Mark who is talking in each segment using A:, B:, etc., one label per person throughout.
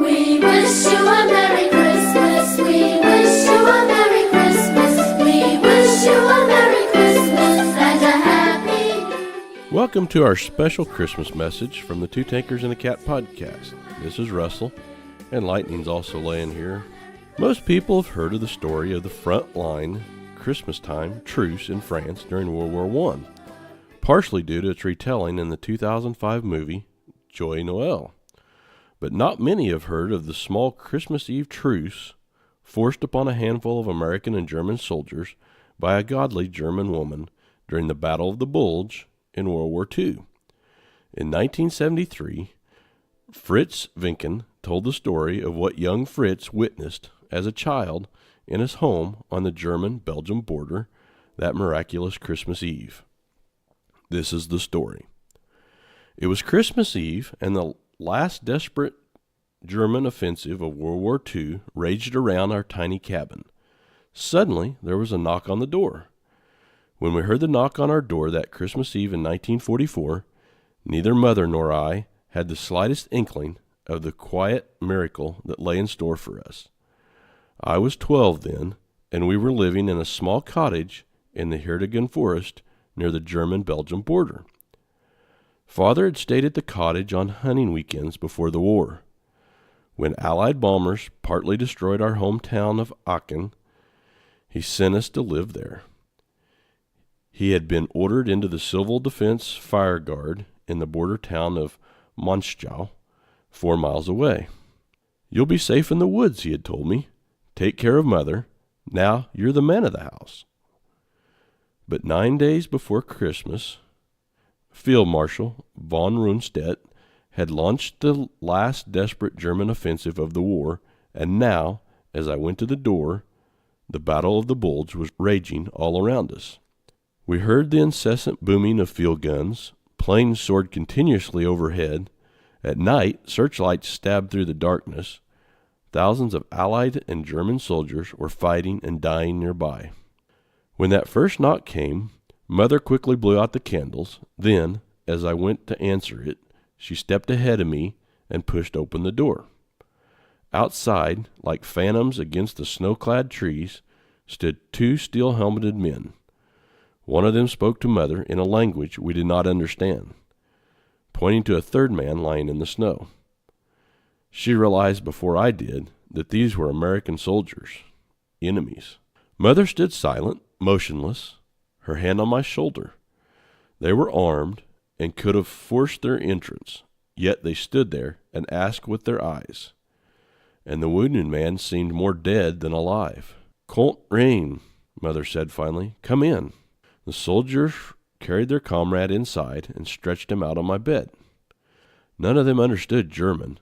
A: We wish you a Merry Christmas. We wish you a Merry Christmas. We wish you a Merry Christmas and a Happy New Year.
B: Welcome to our special Christmas message from the Two Tankers and a Cat podcast. This is Russell, and Lightning's also laying here. Most people have heard of the story of the front-line Christmas time truce in France during World War I, partially due to its retelling in the 2005 movie Joyeux Noel. But not many have heard of the small Christmas Eve truce forced upon a handful of American and German soldiers by a godly German woman during the Battle of the Bulge in World War II. In 1973, Fritz Winken told the story of what young Fritz witnessed as a child in his home on the German-Belgium border that miraculous Christmas Eve. This is the story. It was Christmas Eve, and the last desperate German offensive of World War II raged around our tiny cabin. Suddenly, there was a knock on the door. When we heard the knock on our door that Christmas Eve in 1944, neither Mother nor I had the slightest inkling of the quiet miracle that lay in store for us. I was 12 then, and we were living in a small cottage in the Heerdigen forest near the German-Belgium border. Father had stayed at the cottage on hunting weekends before the war. When Allied bombers partly destroyed our hometown of Aachen, he sent us to live there. He had been ordered into the Civil Defense Fire Guard in the border town of Monschau, 4 miles away. "You'll be safe in the woods," he had told me. "Take care of Mother. Now you're the man of the house." But 9 days before Christmas, Field Marshal von Rundstedt had launched the last desperate German offensive of the war, and now, as I went to the door, the Battle of the Bulge was raging all around us. We heard the incessant booming of field guns, planes soared continuously overhead. At night, searchlights stabbed through the darkness. Thousands of Allied and German soldiers were fighting and dying nearby. When that first knock came, Mother quickly blew out the candles. Then, as I went to answer it, she stepped ahead of me and pushed open the door. Outside, like phantoms against the snow-clad trees, stood 2 steel-helmeted men. One of them spoke to Mother in a language we did not understand, pointing to a third man lying in the snow. She realized before I did that these were American soldiers, enemies. Mother stood silent, motionless, her hand on my shoulder. They were armed and could have forced their entrance, yet they stood there and asked with their eyes. And the wounded man seemed more dead than alive. "Comte Rein," Mother said finally. "Come in." The soldiers carried their comrade inside and stretched him out on my bed. None of them understood German.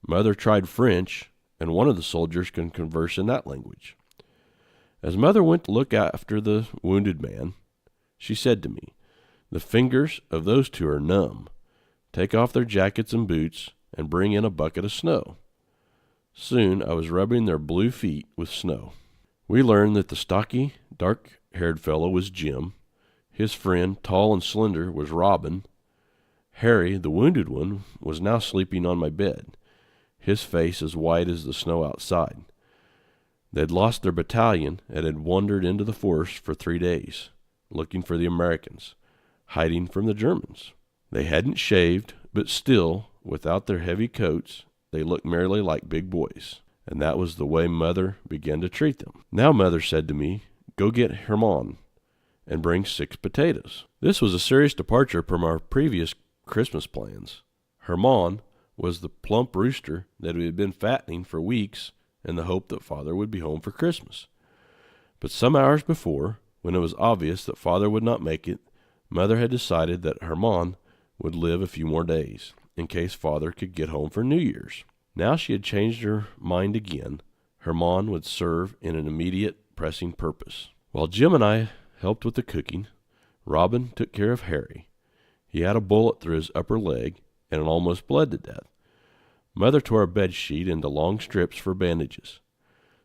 B: Mother tried French, and one of the soldiers could converse in that language. As Mother went to look after the wounded man, she said to me, "The fingers of those 2 are numb. Take off their jackets and boots and bring in a bucket of snow." Soon I was rubbing their blue feet with snow. We learned that the stocky, dark-haired fellow was Jim. His friend, tall and slender, was Robin. Harry, the wounded one, was now sleeping on my bed, his face as white as the snow outside. They'd lost their battalion and had wandered into the forest for 3 days, looking for the Americans, hiding from the Germans. They hadn't shaved, but still, without their heavy coats, they looked merely like big boys, and that was the way Mother began to treat them. Now Mother said to me, "Go get Hermann and bring 6 potatoes." This was a serious departure from our previous Christmas plans. Hermann was the plump rooster that we had been fattening for weeks in the hope that Father would be home for Christmas. But some hours before, when it was obvious that Father would not make it, Mother had decided that Hermann would live a few more days, in case Father could get home for New Year's. Now she had changed her mind again. Hermann would serve in an immediate, pressing purpose. While Jim and I helped with the cooking, Robin took care of Harry. He had a bullet through his upper leg, and it almost bled to death. Mother tore a bed sheet into long strips for bandages.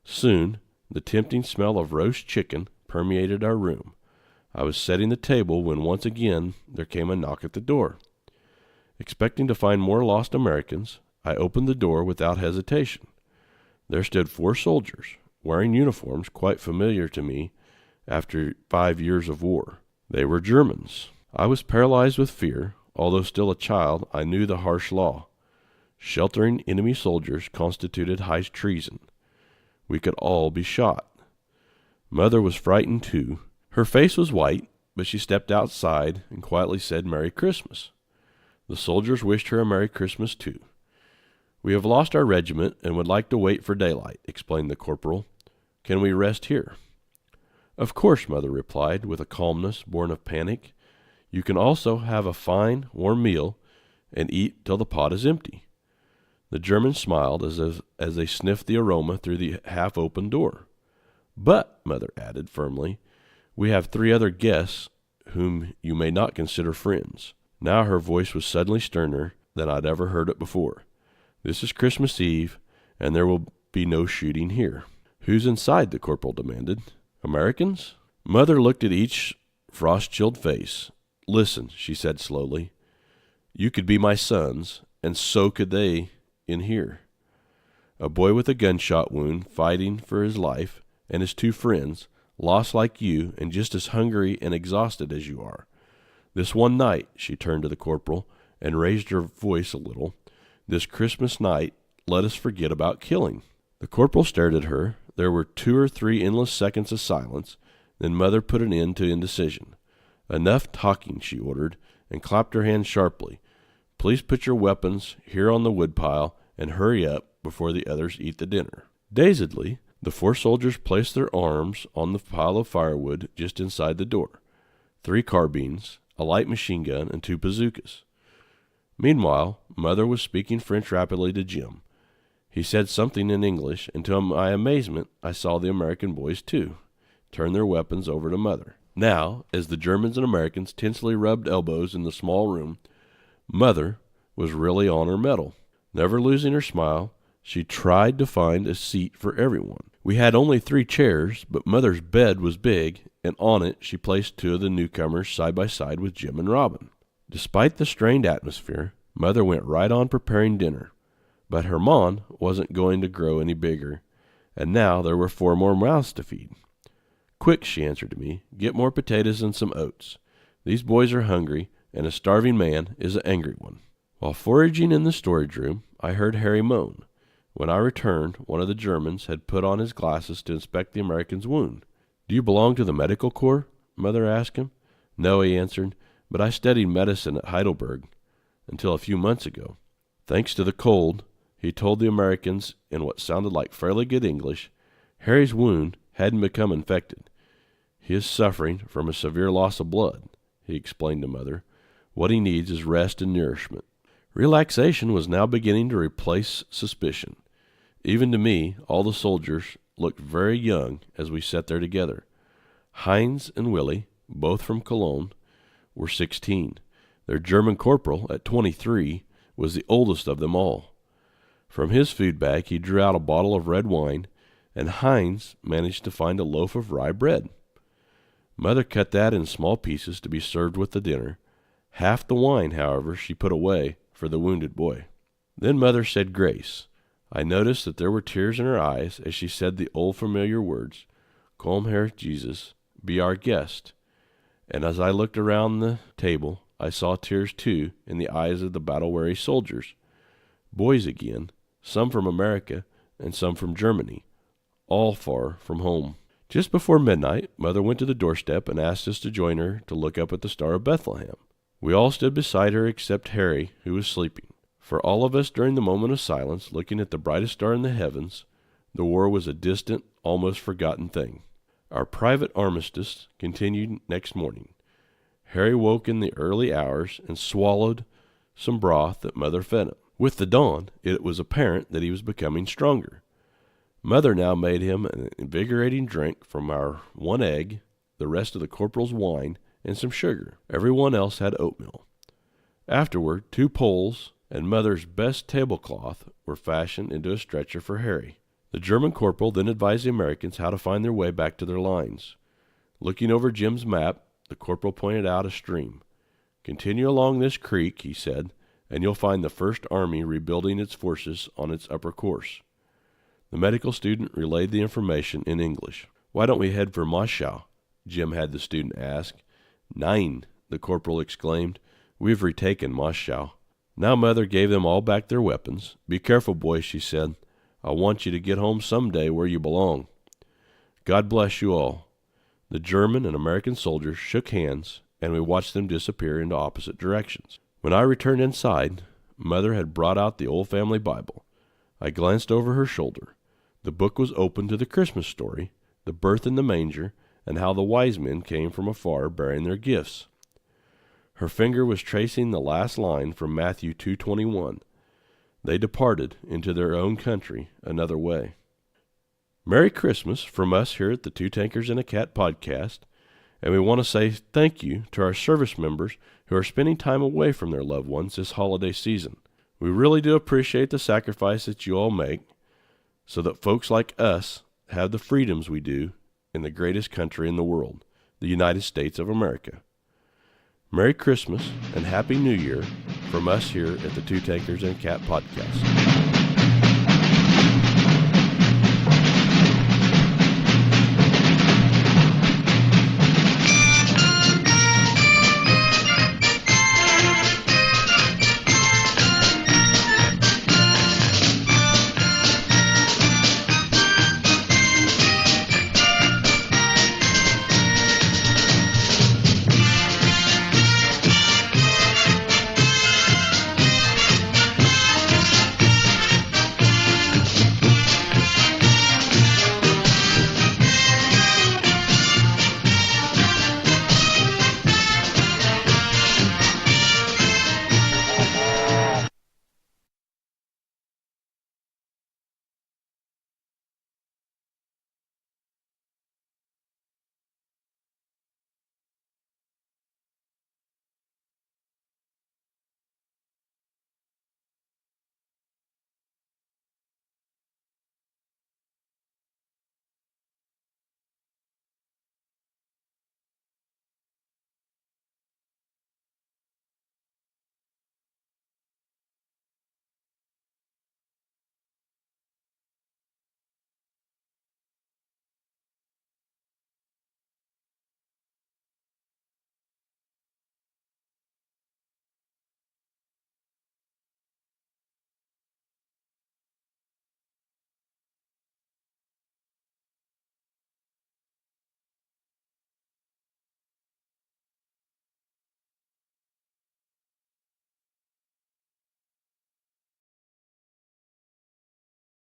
B: Soon, the tempting smell of roast chicken permeated our room. I was setting the table when once again there came a knock at the door. Expecting to find more lost Americans, I opened the door without hesitation. There stood 4 soldiers, wearing uniforms quite familiar to me after 5 years of war. They were Germans. I was paralyzed with fear. Although still a child, I knew the harsh law. Sheltering enemy soldiers constituted high treason. We could all be shot. Mother was frightened too. Her face was white, but she stepped outside and quietly said, "Merry Christmas." The soldiers wished her a Merry Christmas too. "We have lost our regiment and would like to wait for daylight," explained the corporal. "Can we rest here?" "Of course," Mother replied, with a calmness born of panic. "You can also have a fine, warm meal and eat till the pot is empty." The Germans smiled as they sniffed the aroma through the half-open door. "But," Mother added firmly, "we have 3 other guests whom you may not consider friends." Now her voice was suddenly sterner than I'd ever heard it before. "This is Christmas Eve, and there will be no shooting here." "Who's inside?" the corporal demanded. "Americans?" Mother looked at each frost-chilled face. "Listen," she said slowly. "You could be my sons, and so could they in here. A boy with a gunshot wound fighting for his life, and his 2 friends, lost like you and just as hungry and exhausted as you are. This one night," she turned to the corporal and raised her voice a little, "this Christmas night, let us forget about killing." The corporal stared at her. There were 2 or 3 endless seconds of silence. Then Mother put an end to indecision. "Enough talking," she ordered, and clapped her hands sharply. "Please put your weapons here on the woodpile and hurry up before the others eat the dinner." Dazedly, the 4 soldiers placed their arms on the pile of firewood just inside the door. 3 carbines, a light machine gun, and 2 bazookas. Meanwhile, Mother was speaking French rapidly to Jim. He said something in English, and to my amazement, I saw the American boys, too, turn their weapons over to Mother. Now, as the Germans and Americans tensely rubbed elbows in the small room, Mother was really on her mettle. Never losing her smile, she tried to find a seat for everyone. We had only 3 chairs, but Mother's bed was big, and on it she placed 2 of the newcomers side by side with Jim and Robin. Despite the strained atmosphere, Mother went right on preparing dinner. But Herman wasn't going to grow any bigger, and now there were 4 more mouths to feed. "Quick," she answered to me, "get more potatoes and some oats. These boys are hungry, and a starving man is an angry one." While foraging in the storage room, I heard Harry moan. When I returned, one of the Germans had put on his glasses to inspect the American's wound. "Do you belong to the medical corps?" Mother asked him. "No," he answered, "but I studied medicine at Heidelberg until a few months ago." Thanks to the cold, he told the Americans in what sounded like fairly good English, Harry's wound hadn't become infected. "He is suffering from a severe loss of blood," he explained to Mother. "What he needs is rest and nourishment." Relaxation was now beginning to replace suspicion. Even to me, all the soldiers looked very young as we sat there together. Heinz and Willie, both from Cologne, were 16. Their German corporal, at 23, was the oldest of them all. From his food bag he drew out a bottle of red wine, and Heinz managed to find a loaf of rye bread. Mother cut that in small pieces to be served with the dinner. Half the wine, however, she put away for the wounded boy. Then Mother said grace. I noticed that there were tears in her eyes as she said the old familiar words, "Komm, Herr Jesus, be our guest." And as I looked around the table, I saw tears too in the eyes of the battle-weary soldiers. Boys again, some from America and some from Germany, all far from home. Just before midnight, Mother went to the doorstep and asked us to join her to look up at the Star of Bethlehem. We all stood beside her except Harry, who was sleeping. For all of us during the moment of silence, looking at the brightest star in the heavens, the war was a distant, almost forgotten thing. Our private armistice continued next morning. Harry woke in the early hours and swallowed some broth that Mother fed him. With the dawn, it was apparent that he was becoming stronger. Mother now made him an invigorating drink from our 1 egg, the rest of the corporal's wine, and some sugar. Everyone else had oatmeal. Afterward, 2 poles and Mother's best tablecloth were fashioned into a stretcher for Harry. The German corporal then advised the Americans how to find their way back to their lines. Looking over Jim's map, the corporal pointed out a stream. "Continue along this creek," he said, and you'll find the First Army rebuilding its forces on its upper course. The medical student relayed the information in English. Why don't we head for Moscow? Jim had the student ask. Nein, the corporal exclaimed. We've retaken Moscow. Now Mother gave them all back their weapons. Be careful, boys, she said. I want you to get home someday where you belong. God bless you all. The German and American soldiers shook hands, and we watched them disappear into opposite directions. When I returned inside, Mother had brought out the old family Bible. I glanced over her shoulder. The book was open to the Christmas story, the birth in the manger, and how the wise men came from afar bearing their gifts. Her finger was tracing the last line from Matthew 2:21. They departed into their own country another way. Merry Christmas from us here at the Two Tankers and a Cat podcast, and we want to say thank you to our service members who are spending time away from their loved ones this holiday season. We really do appreciate the sacrifice that you all make so that folks like us have the freedoms we do in the greatest country in the world, the United States of America. Merry Christmas and Happy New Year from us here at the Two Tankers and a Cat podcast.